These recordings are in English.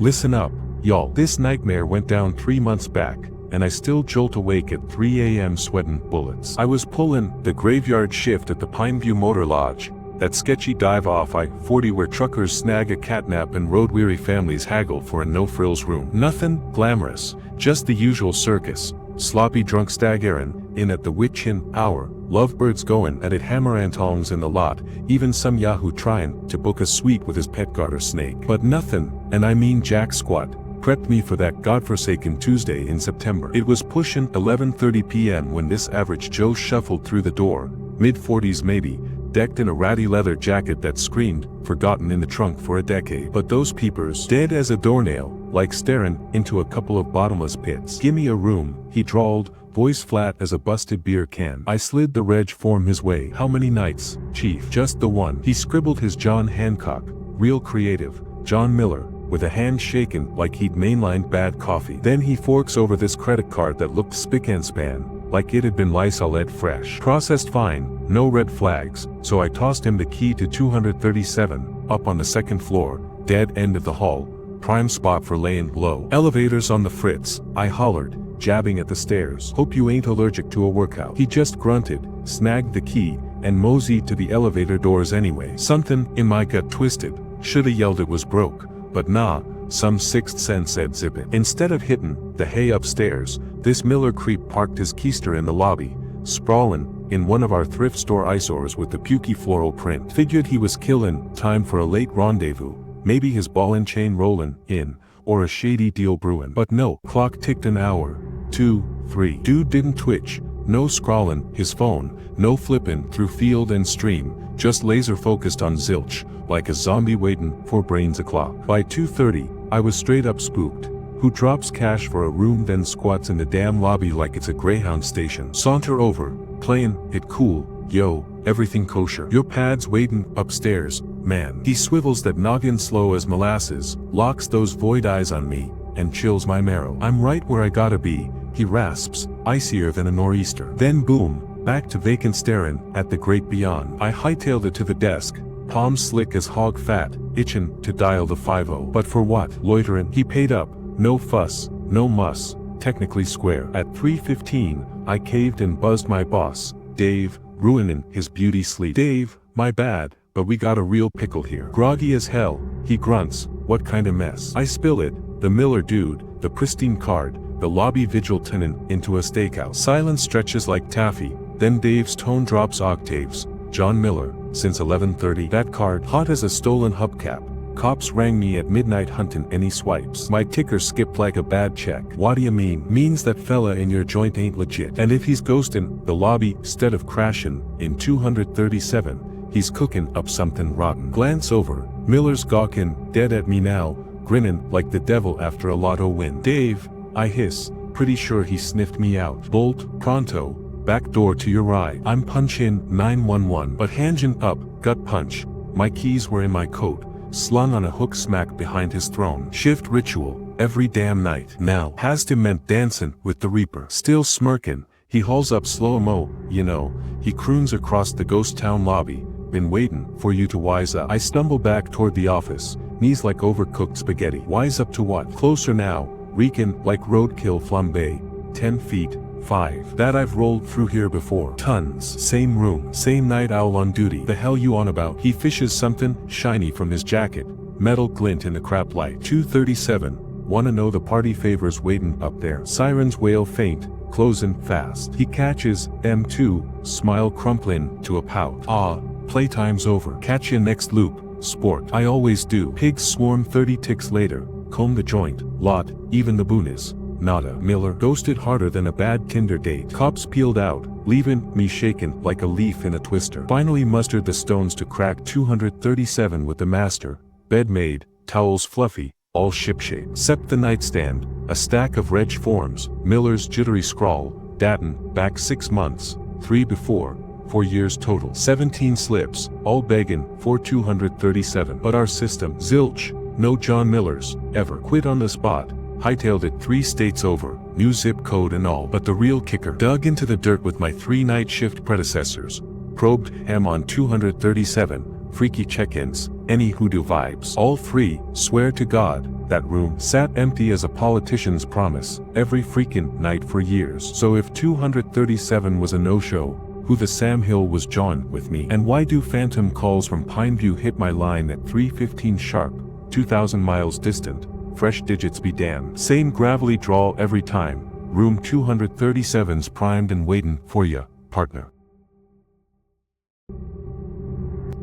Listen up, y'all. This nightmare went down 3 months back, and I still jolt awake at 3 a.m. sweating bullets. I was pulling the graveyard shift at the Pineview Motor Lodge, that sketchy dive-off I-40 where truckers snag a catnap and road-weary families haggle for a no-frills room. Nothing glamorous, just the usual circus. Sloppy drunk staggering in at the witchin hour, lovebirds going at it, hammer-and-tongs in the lot, even some yahoo trying to book a suite with his pet garter snake. But nothing, and I mean jack squat, prepped me for that godforsaken Tuesday in September. It was pushing 11:30 p.m. when this average Joe shuffled through the door, mid-40s maybe, decked in a ratty leather jacket that screamed, forgotten in the trunk for a decade. But those peepers, dead as a doornail, like staring into a couple of bottomless pits. "Gimme a room," he drawled, voice flat as a busted beer can. I slid the reg form his way. "How many nights, Chief?" "Just the one." He scribbled his John Hancock, real creative, John Miller, with a hand shaken like he'd mainlined bad coffee. Then he forks over this credit card that looked spick and span, like it had been Lysol fresh. "Processed fine, no red flags," so I tossed him the key to 237, up on the second floor, dead end of the hall, prime spot for laying low. "Elevators on the fritz," I hollered, jabbing at the stairs. "Hope you ain't allergic to a workout." He just grunted, snagged the key, and moseyed to the elevator doors anyway. Something in my gut twisted, shoulda yelled it was broke, but nah, some sixth sense said zip it. Instead of hitting the hay upstairs, this Miller creep parked his keister in the lobby, sprawling in one of our thrift store eyesores with the pukey floral print. Figured he was killing time for a late rendezvous, maybe his ball and chain rolling in, or a shady deal brewing. But no, clock ticked an hour, 2, 3. Dude didn't twitch, no scrawling his phone, no flipping through field and stream, just laser focused on zilch, like a zombie waiting for brains o'clock. By 2:30, I was straight up spooked. Who drops cash for a room then squats in the damn lobby like it's a Greyhound station? Saunter over, playing it cool, yo, everything kosher. "Your pad's waiting upstairs, man." He swivels that noggin slow as molasses, locks those void eyes on me, and chills my marrow. "I'm right where I gotta be," he rasps, icier than a nor'easter. Then boom, back to vacant staring at the great beyond. I hightailed it to the desk, palms slick as hog fat, itching to dial the 50. But for what? Loitering. He paid up, no fuss, no muss, technically square. At 3:15, I caved and buzzed my boss, Dave, ruining his beauty sleep. "Dave, my bad, but we got a real pickle here." Groggy as hell, he grunts, "What kind of mess?" I spill it, the Miller dude, the pristine card, the lobby vigil turning into a steakhouse. Silence stretches like taffy, then Dave's tone drops octaves. "John Miller, since 11:30. That card, hot as a stolen hubcap. Cops rang me at midnight hunting any swipes." My ticker skipped like a bad check. "What do you mean?" "Means that fella in your joint ain't legit. And if he's ghosting the lobby instead of crashing in 237, he's cooking up something rotten." Glance over, Miller's gawking, dead at me now, grinning like the devil after a lotto win. "Dave," I hiss, pretty sure he sniffed me out. "Bolt, pronto, back door to your right." I'm punching 911, but hanging up, gut punch. My keys were in my coat, slung on a hook smack behind his throne. Shift ritual, every damn night. Now, has to meant dancing with the Reaper. Still smirking, he hauls up slow-mo, you know, he croons across the ghost town lobby. "Been waiting for you to wise up." I stumble back toward the office, knees like overcooked spaghetti. Wise up to what? Closer now, reeking like roadkill flambe. 10 feet, 5. That I've rolled through here before. Tons. Same room, same night owl on duty. "The hell you on about?" He fishes something shiny from his jacket, metal glint in the crap light. 237, wanna know the party favors waiting up there. Sirens wail faint, closing fast. He catches M2, smile crumpling to a pout. "Ah, playtime's over. Catch you next loop, sport." I always do. Pigs swarm 30 ticks later, comb the joint, lot, even the boonis. Nada. Miller ghosted harder than a bad Tinder date. Cops peeled out, leaving me shaken like a leaf in a twister. Finally mustered the stones to crack 237 with the master, bed made, towels fluffy, all shipshape. Except the nightstand, a stack of reg forms, Miller's jittery scrawl, datin, back 6 months, 3 before, 4 years total. 17 slips, all begging for 237. But our system, zilch, no John Millers, ever. Quit on the spot. Hightailed it 3 states over, new zip code and all. But the real kicker, dug into the dirt with my 3 night shift predecessors, probed him on 237, freaky check-ins, any hoodoo vibes. All free, swear to God, that room sat empty as a politician's promise, every freaking night for years. So if 237 was a no-show, who the Sam Hill was John with me? And why do phantom calls from Pineview hit my line at 3:15 sharp, 2,000 miles distant? Fresh digits be damned. Same gravelly drawl every time. Room 237's primed and waitin' for ya, partner.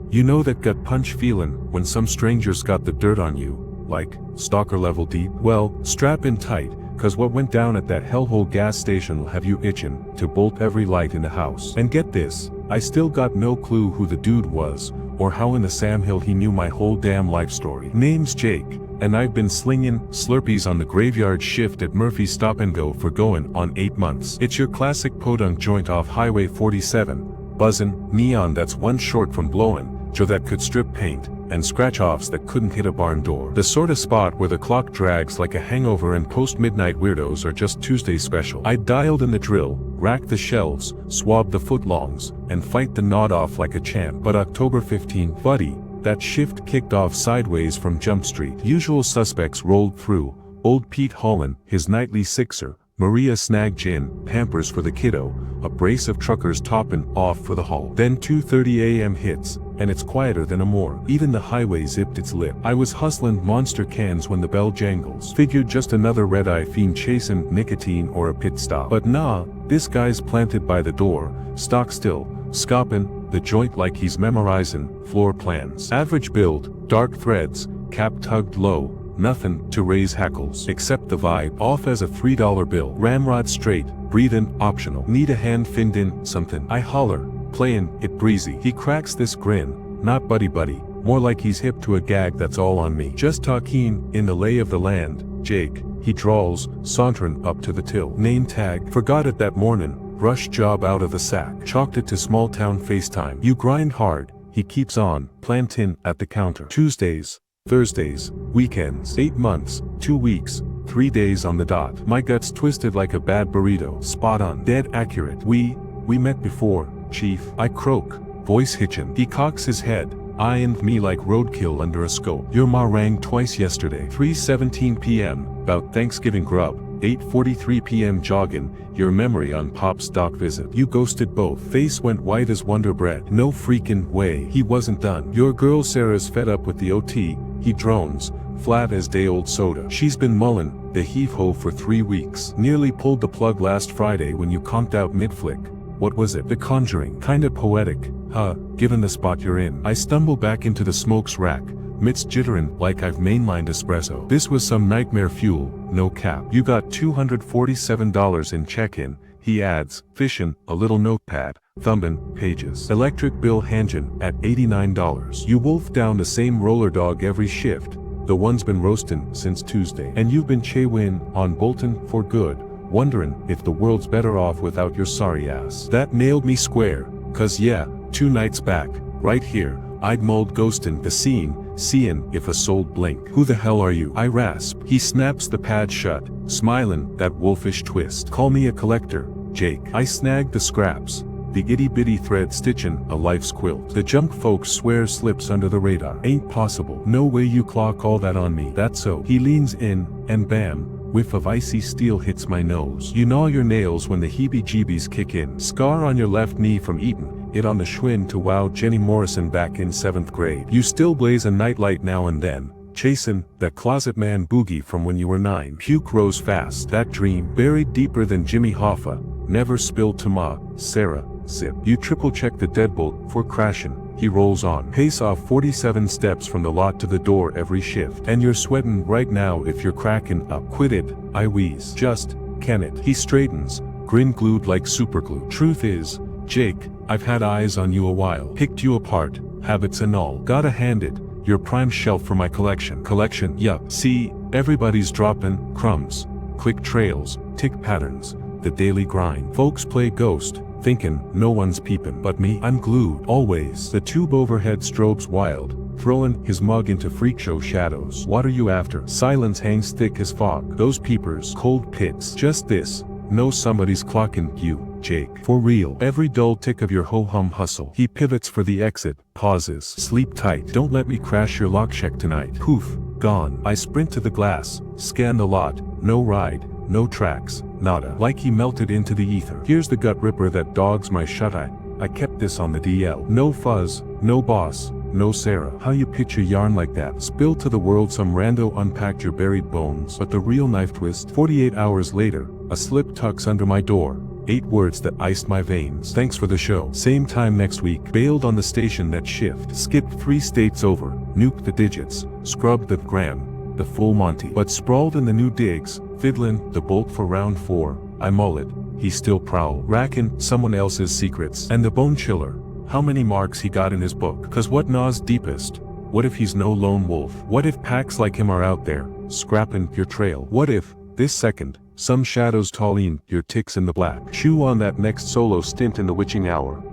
You know that gut punch feelin' when some strangers got the dirt on you, like, stalker level deep? Well, strap in tight, cause what went down at that hellhole gas station'll have you itchin' to bolt every light in the house. And get this, I still got no clue who the dude was, or how in the Sam Hill he knew my whole damn life story. Name's Jake, and I've been slingin' Slurpees on the graveyard shift at Murphy's Stop and Go for going on 8 months. It's your classic podunk joint off Highway 47, buzzin', neon that's one short from blowin', Joe that could strip paint, and scratch-offs that couldn't hit a barn door. The sort of spot where the clock drags like a hangover and post-midnight weirdos are just Tuesday special. I dialed in the drill, racked the shelves, swabbed the footlongs, and fight the nod off like a champ. But October 15, buddy, that shift kicked off sideways from Jump Street. Usual suspects rolled through, old Pete Holland, his nightly sixer, Maria snagged gin, Pampers for the kiddo, a brace of truckers topping off for the haul. Then 2:30 a.m. hits, and it's quieter than a morgue. Even the highway zipped its lip. I was hustling Monster cans when the bell jangles. Figured just another red-eye fiend chasing nicotine or a pit stop. But nah, this guy's planted by the door, stock still, scopping the joint like he's memorizing floor plans. Average build, dark threads, cap tugged low, nothing to raise hackles except the vibe. Off as a $3 bill. Ramrod straight, breathin' optional. Need a hand finned in something? I holler, playin' it breezy. He cracks this grin, not buddy buddy, more like he's hip to a gag that's all on me. Just talking in the lay of the land, Jake, he drawls, sauntering up to the till. Name tag, forgot it that mornin', rush job out of the sack. Chalked it to small town FaceTime. You grind hard, he keeps on, plantin' at the counter. Tuesdays, Thursdays, weekends, 8 months, 2 weeks, 3 days on the dot. My gut's twisted like a bad burrito. Spot on. Dead accurate. We met before, chief. I croak, voice hitchin'. He cocks his head, eyeing me like roadkill under a scope. Your ma rang twice yesterday. 3:17 p.m., about Thanksgiving grub. 8:43 p.m. joggin', your memory on Pop's doc visit. You ghosted both. Face went white as Wonder Bread. No freakin' way. He wasn't done. Your girl Sarah's fed up with the OT, he drones, flat as day-old soda. She's been mullin' the heave-ho for 3 weeks. Nearly pulled the plug last Friday when you conked out mid-flick. What was it? The Conjuring. Kinda poetic, huh, given the spot you're in. I stumble back into the smokes rack, midst jitterin' like I've mainlined espresso. This was some nightmare fuel, no cap. You got $247 in check-in, he adds, fishin' a little notepad, thumbin' pages. Electric bill hangin' at $89. You wolf down the same roller dog every shift, the one's been roastin' since Tuesday. And you've been Che-Win on Bolton for good, wonderin' if the world's better off without your sorry ass. That nailed me square, cause yeah, 2 nights back, right here, I'd mulled ghostin' the scene, seein' if a soul'd blink. Who the hell are you? I rasp. He snaps the pad shut, smilin' that wolfish twist. Call me a collector, Jake. I snagged the scraps, the itty-bitty thread stitchin' a life's quilt. The junk folks swear slips under the radar. Ain't possible. No way you clock all that on me. That's so. He leans in, and bam, whiff of icy steel hits my nose. You gnaw your nails when the heebie-jeebies kick in. Scar on your left knee from eatin' it on the Schwinn to wow Jenny Morrison back in 7th grade. You still blaze a nightlight now and then, chasin' that closet man boogie from when you were 9. Puke rose fast. That dream, buried deeper than Jimmy Hoffa, never spilled to ma, Sarah, zip. You triple-check the deadbolt for crashin'. He rolls on. Pace off 47 steps from the lot to the door every shift. And you're sweatin' right now if you're crackin' up. Quit it, I wheeze. Just, can it. He straightens, grin glued like superglue. Truth is, Jake, I've had eyes on you a while. Picked you apart, habits and all. Gotta hand it, you're prime shelf for my collection. Collection, yup. See, everybody's droppin' crumbs, quick trails, tick patterns, the daily grind. Folks play ghost, thinkin' no one's peepin'. But me, I'm glued, always. The tube overhead strobes wild, throwin' his mug into freak show shadows. What are you after? Silence hangs thick as fog. Those peepers, cold pits. Just this, know somebody's clockin' you. Jake. For real. Every dull tick of your ho-hum hustle. He pivots for the exit, pauses. Sleep tight. Don't let me crash your lock check tonight. Poof. Gone. I sprint to the glass, scan the lot, no ride, no tracks, nada. Like he melted into the ether. Here's the gut ripper that dogs my shut-eye. I kept this on the DL. No fuzz, no boss, no Sarah. How you pitch a yarn like that? Spill to the world some rando unpacked your buried bones. But the real knife twist. 48 hours later, a slip tucks under my door. 8 words that iced my veins. Thanks for the show. Same time next week. Bailed on the station that shift. Skipped 3 states over. Nuked the digits. Scrubbed the gram. The full Monty. But sprawled in the new digs. Fiddlin' the bolt for round 4. I mull it. He still prowl. Rackin' someone else's secrets. And the bone chiller. How many marks he got in his book. Cause what gnaws deepest? What if he's no lone wolf? What if packs like him are out there, scrappin' your trail? What if, this second, some shadows tallin' your ticks in the black? Chew on that next solo stint in the witching hour.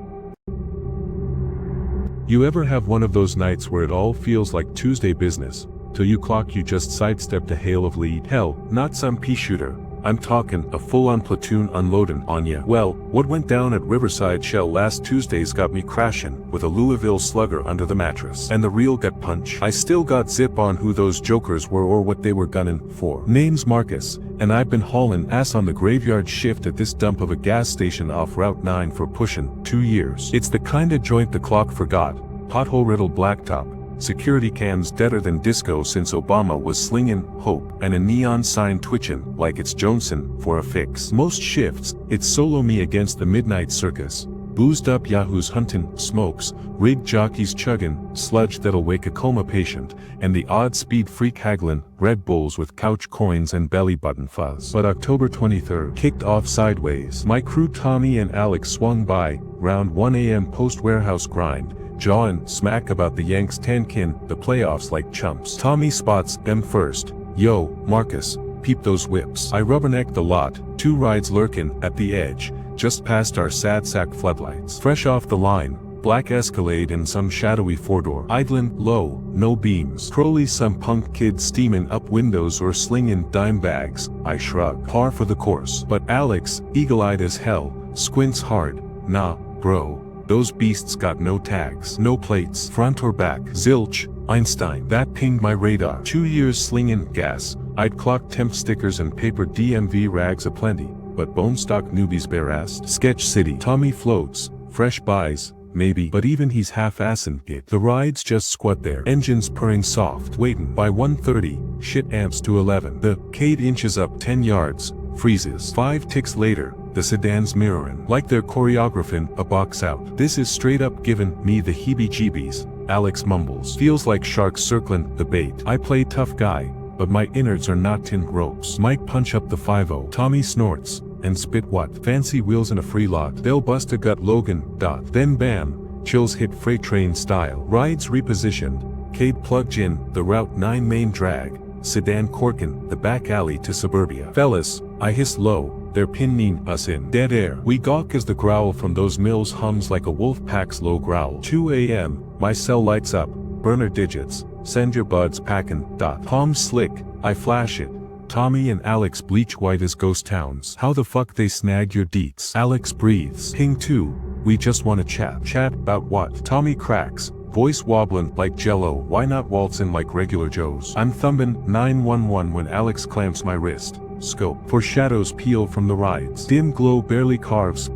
You ever have one of those nights where it all feels like Tuesday business, till you clock you just sidestepped a hail of lead? Hell, not some pea shooter. I'm talking a full-on platoon unloading on ya. Well, what went down at Riverside Shell last Tuesday's got me crashing with a Louisville slugger under the mattress. And the real gut punch. I still got zip on who those jokers were or what they were gunning for. Name's Marcus, and I've been hauling ass on the graveyard shift at this dump of a gas station off Route 9 for pushing 2 years. It's the kinda joint the clock forgot. Pothole-riddled blacktop. Security cams deader than disco since Obama was slinging hope, and a neon sign twitching like it's Johnson for a fix. Most shifts, it's solo me against the midnight circus. Boozed up yahoos hunting smokes, rigged jockeys chugging sludge that'll wake a coma patient, and the odd speed freak haggling Red Bulls with couch coins and belly button fuzz. But October 23rd kicked off sideways. My crew Tommy and Alex swung by, round 1 a.m. post-warehouse grind, jawing smack about the Yanks tankin' the playoffs like chumps. Tommy spots them first. Yo, Marcus, peep those whips. I rubberneck the lot, 2 rides lurkin' at the edge, just past our sad sack floodlights. Fresh off the line, black Escalade and some shadowy 4-door. Idlin' low, no beams. Crowley some punk kid steamin' up windows or slingin' dime bags. I shrug. Par for the course. But Alex, eagle-eyed as hell, squints hard. Nah, bro. Those beasts got no tags, no plates, front or back. Zilch, Einstein. That pinged my radar. 2 years slinging gas. I'd clocked temp stickers and paper DMV rags aplenty, but bone stock newbies bare-assed. Sketch City. Tommy floats, fresh buys, maybe, but even he's half-assin' it. The rides just squat there. Engines purring soft, waitin'. By 1:30, shit amps to 11. The Cade inches up 10 yards, freezes. 5 ticks later, the sedan's mirroring. Like they're choreographing a box out. This is straight up giving me the heebie-jeebies, Alex mumbles. Feels like sharks circling the bait. I play tough guy, but my innards are not tin ropes. Mike punch up the 5-0. Tommy snorts, and spit what? Fancy wheels in a free lot. They'll bust a gut Logan. Then bam, chills hit freight train style. Rides repositioned. Cade plugged in, the Route 9 main drag. Sedan corking, the back alley to suburbia. Fellas, I hiss low. They're pinning us in dead air. We gawk as the growl from those mills hums like a wolf pack's low growl. 2 a.m. My cell lights up. Burner digits. Send your buds packin'. Palms slick. I flash it. Tommy and Alex bleach white as ghost towns. How the fuck they snag your deets? Alex breathes. Ping 2. We just wanna chat. Chat about what? Tommy cracks. Voice wobbling like jello. Why not waltzin' like regular Joes? I'm thumbin' 911 when Alex clamps my wrist. Scope. For shadows peel from the rides. Dim glow barely carves.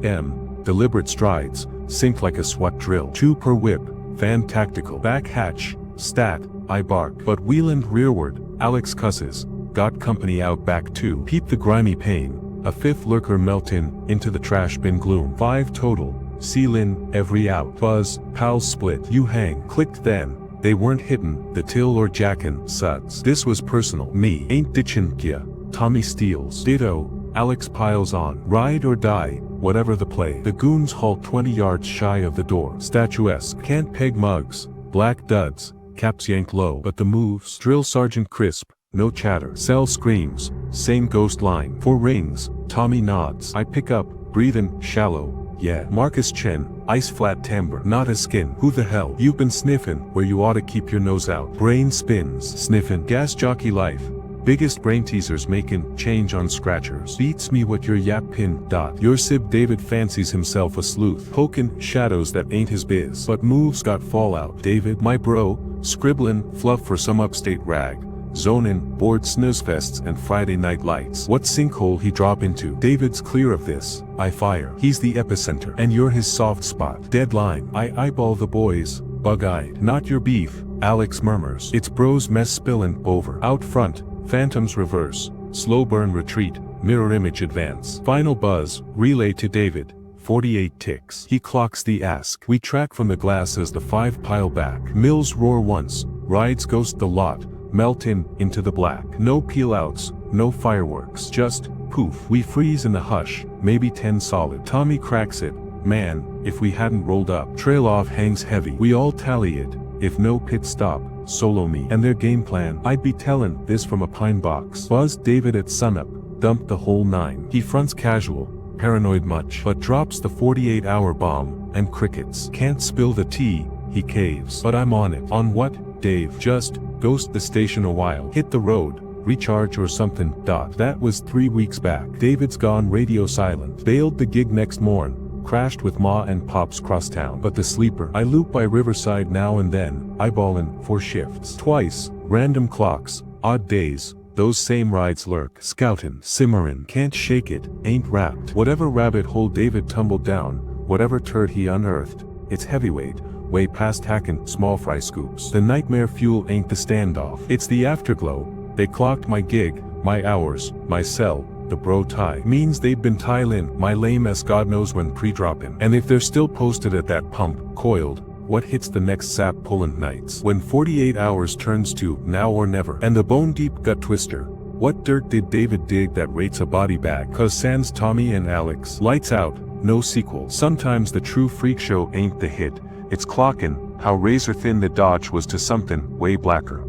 Deliberate strides. Sink like a SWAT drill. 2 per whip. Fan tactical. Back hatch. Stat. I bark. But wheelin' rearward. Alex cusses. Got company out back too. Peep the grimy pain. A 5th lurker melt into the trash bin gloom. 5 total. Seal in, every out. Buzz, pals split. You hang. Clicked then. They weren't hittin' the till or jackin' suds. This was personal. Me ain't ditchin' ya. Tommy steals. Ditto. Alex piles on. Ride or die, whatever the play. The goons halt 20 yards shy of the door. Statuesque. Can't peg mugs. Black duds. Caps yanked low. But the moves. Drill Sergeant crisp. No chatter. Cell screams. Same ghost line. 4 rings. Tommy nods. I pick up. Breathin', shallow. Yeah. Marcus Chen. Ice flat timbre. Not a skin. Who the hell? You've been sniffin' where you ought to keep your nose out. Brain spins. Sniffin'. Gas jockey life. Biggest brain teasers making change on scratchers. Beats me what your yap pin. Your sib David fancies himself a sleuth. Pokin' shadows that ain't his biz. But moves got fallout. David, my bro, scribbling fluff for some upstate rag. Zonin', bored snoozefests and Friday night lights. What sinkhole he drop into? David's clear of this. I fire. He's the epicenter. And you're his soft spot. Deadline. I eyeball the boys. Bug-eyed. Not your beef, Alex murmurs. It's bros mess spillin' over. Out front. Phantoms reverse, slow burn retreat, mirror image advance. Final buzz, relay to David, 48 ticks. He clocks the ask. We track from the glass as the 5 pile back. Mills roar once, rides ghost the lot, melt into the black. No peel outs, no fireworks, just poof. We freeze in the hush, maybe 10 solid. Tommy cracks it, man, if we hadn't rolled up. Trail off hangs heavy. We all tally it, if no pit stop. Solo me. And their game plan, I'd be tellin' this from a pine box. Buzz David at sunup, dumped the whole 9. He fronts casual, paranoid much, but drops the 48-hour bomb, and crickets. Can't spill the tea, he caves. But I'm on it. On what, Dave? Just, ghost the station a while. Hit the road, recharge or something. That was 3 weeks back. David's gone radio silent. Bailed the gig next morn. Crashed with Ma and Pops crosstown. But the sleeper, I loop by Riverside now and then, eyeballin' 4 shifts. Twice, random clocks, odd days, those same rides lurk. Scoutin', simmerin', can't shake it, ain't wrapped. Whatever rabbit hole David tumbled down, whatever turd he unearthed, it's heavyweight, way past hackin' small fry scoops. The nightmare fuel ain't the standoff, it's the afterglow. They clocked my gig, my hours, my cell. The bro tie means they've been in my lame as God knows when pre-dropping. And if they're still posted at that pump, coiled, what hits the next sap pullin' nights? When 48 hours turns to now or never. And the bone deep gut twister. What dirt did David dig that rates a body bag? Cause sans Tommy and Alex. Lights out, no sequel. Sometimes the true freak show ain't the hit. It's clockin' how razor thin the dodge was to something way blacker.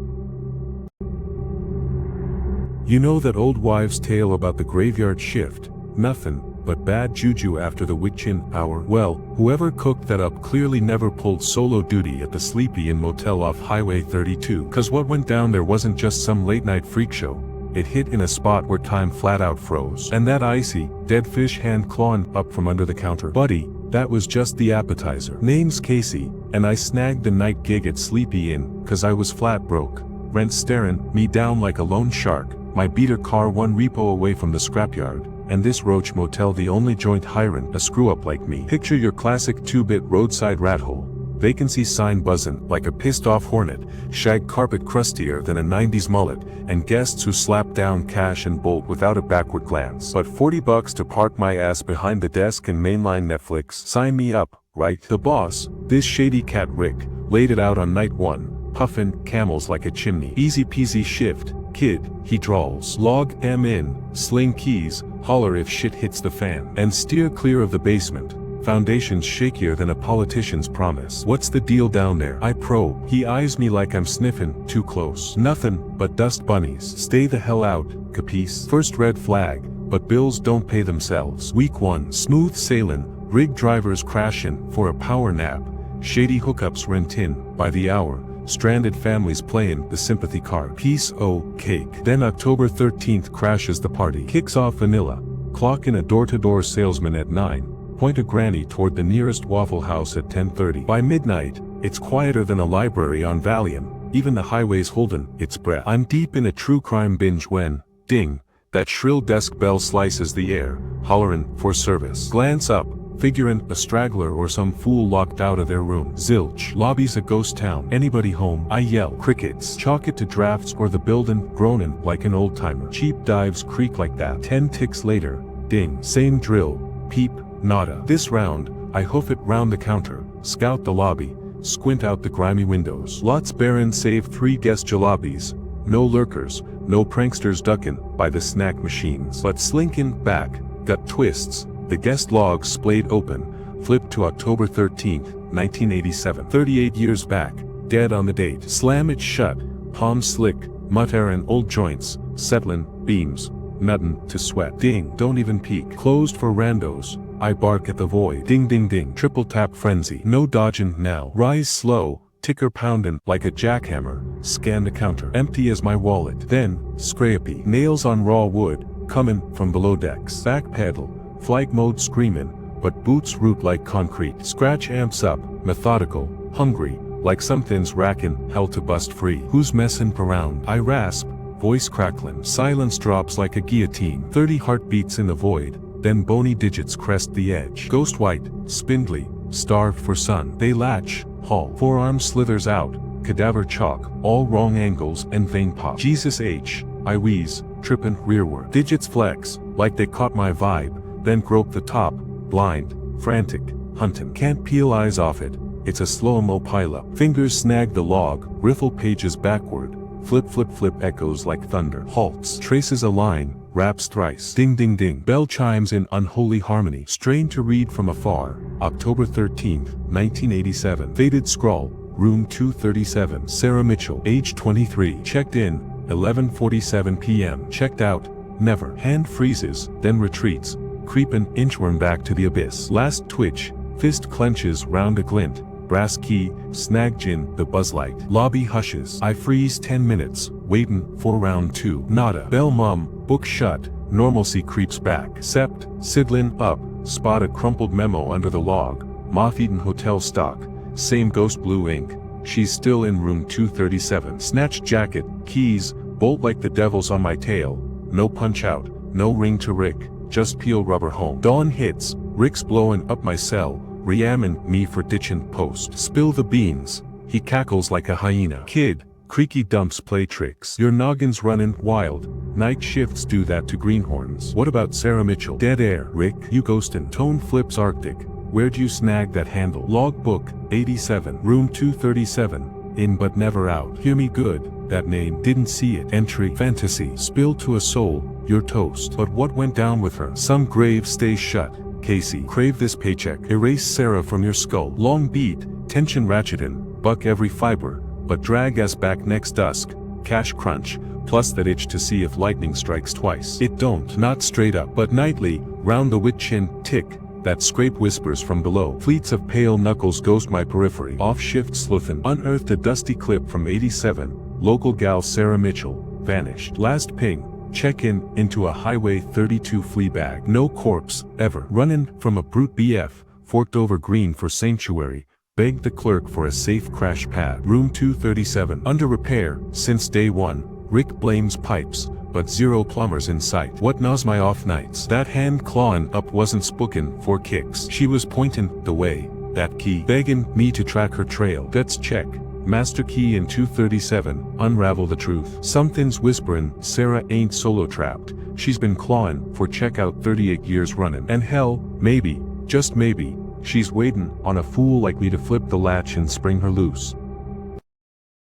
You know that old wives' tale about the graveyard shift, nothing but bad juju after the witchin' hour? Well, whoever cooked that up clearly never pulled solo duty at the Sleepy Inn motel off Highway 32. Cause what went down there wasn't just some late night freak show, it hit in a spot where time flat out froze. And that icy, dead fish hand clawing up from under the counter. Buddy, that was just the appetizer. Name's Casey, and I snagged the night gig at Sleepy Inn, cause I was flat broke. Rent staring me down like a lone shark. My beater car 1 repo away from the scrapyard, and this roach motel the only joint hirin' a screw-up like me. Picture your classic 2-bit roadside rat hole, vacancy sign buzzin' like a pissed-off hornet, shag carpet crustier than a 90s mullet, and guests who slap down cash and bolt without a backward glance. But $40 to park my ass behind the desk and mainline Netflix. Sign me up, right? The boss, this shady cat Rick, laid it out on night 1, puffin' camels like a chimney. Easy peasy shift. Kid, he drawls. Log M in, sling keys, holler if shit hits the fan. And steer clear of the basement. Foundations shakier than a politician's promise. What's the deal down there? I probe. He eyes me like I'm sniffing, too close. Nothing but dust bunnies. Stay the hell out, capice? First red flag, but bills don't pay themselves. Week 1, smooth sailin', rig drivers crashin' for a power nap. Shady hookups rent in, by the hour. Stranded families playing the sympathy card. Piece o' cake. Then October 13th crashes the party. Kicks off vanilla. Clock in a door-to-door salesman at 9. Point a granny toward the nearest Waffle House at 10:30. By midnight, it's quieter than a library on Valium. Even the highway's holding its breath. I'm deep in a true crime binge when, ding, that shrill desk bell slices the air, hollerin' for service. Glance up. Figuring a straggler or some fool locked out of their room. Zilch. Lobby's a ghost town. Anybody home? I yell. Crickets. Chalk it to drafts or the building groaning like an old timer. Cheap dives creak like that. 10 ticks later. Ding. Same drill. Peep. Nada. This round, I hoof it round the counter. Scout the lobby. Squint out the grimy windows. Lots barren save 3 guest jalopis. No lurkers. No pranksters ducking by the snack machines. But slinking back. Gut twists. The guest log splayed open, flipped to October 13th, 1987. 38 years back, dead on the date. Slam it shut, palms slick, mutterin' old joints, settlin', beams, nuttin' to sweat. Ding, don't even peek. Closed for randos, I bark at the void. Ding ding ding, triple tap frenzy. No dodging now. Rise slow, ticker poundin' like a jackhammer, scan the counter, empty as my wallet. Then, scrapey, nails on raw wood, comin' from below decks. Back pedal, flight mode screamin', but boots root like concrete. Scratch amps up, methodical, hungry, like something's rackin' hell to bust free. Who's messin' around? I rasp, voice cracklin'. Silence drops like a guillotine. 30 heartbeats in the void, then bony digits crest the edge. Ghost white, spindly, starved for sun. They latch, haul. Forearm slithers out, cadaver chalk, all wrong angles and vein pop. Jesus H, I wheeze, trippin' rearward. Digits flex, like they caught my vibe, then grope the top, blind, frantic, huntin'. Can't peel eyes off it, it's a slow-mo pileup. Fingers snag the log, riffle pages backward, flip flip flip echoes like thunder. Halts, traces a line, raps thrice. Ding ding ding. Bell chimes in unholy harmony. Strain to read from afar. October 13th, 1987. Faded scrawl. Room 237. Sarah Mitchell. Age 23. Checked in. 11:47 p.m. Checked out. Never. Hand freezes, then retreats. Creepin' inchworm back to the abyss. Last twitch. Fist clenches round a glint. Brass key, snag gin, the buzzlight. Lobby hushes. I freeze 10 minutes, waitin' for round 2. Nada. Bell mum, book shut, normalcy creeps back. Sept, Sidlin up, spot a crumpled memo under the log. Moth-eaten hotel stock, same ghost blue ink. She's still in room 237. Snatched jacket, keys, bolt like the devil's on my tail. No punch out, no ring to Rick, just peel rubber home. Dawn hits, Rick's blowing up my cell. Reamin' me for ditchin' post. Spill the beans, he cackles like a hyena. Kid, creaky dumps play tricks. Your noggin's runnin' wild, night shifts do that to greenhorns. What about Sarah Mitchell? Dead air. Rick, you ghostin'. Tone flips arctic, where'd you snag that handle? Logbook, 87. Room 237, in but never out. Hear me good, that name, didn't see it. Entry, fantasy, spilled to a soul, you're toast. But what went down with her? Some grave stays shut. Casey, crave this paycheck. Erase Sarah from your skull. Long beat, tension ratchetin', buck every fiber, but drag us back next dusk. Cash crunch, plus that itch to see if lightning strikes twice. It don't. Not straight up, but nightly, round the wit chin, tick, that scrape whispers from below. Fleets of pale knuckles ghost my periphery. Off shift sleuthin'. Unearthed a dusty clip from 87, local gal Sarah Mitchell, vanished. Last ping. Check-in into a Highway 32 flea bag. No corpse, ever. Runnin' from a brute BF, forked over green for sanctuary, begged the clerk for a safe crash pad. Room 237. Under repair, since day one. Rick blames pipes, but zero plumbers in sight. What gnaws my off nights? That hand clawin' up wasn't spookin' for kicks. She was pointin' the way, that key, beggin' me to track her trail. Let's check. Master key in 237, unravel the truth. Something's whisperin', Sarah ain't solo trapped. She's been clawin' for checkout 38 years runnin'. And hell, maybe, just maybe, she's waitin' on a fool like me to flip the latch and spring her loose.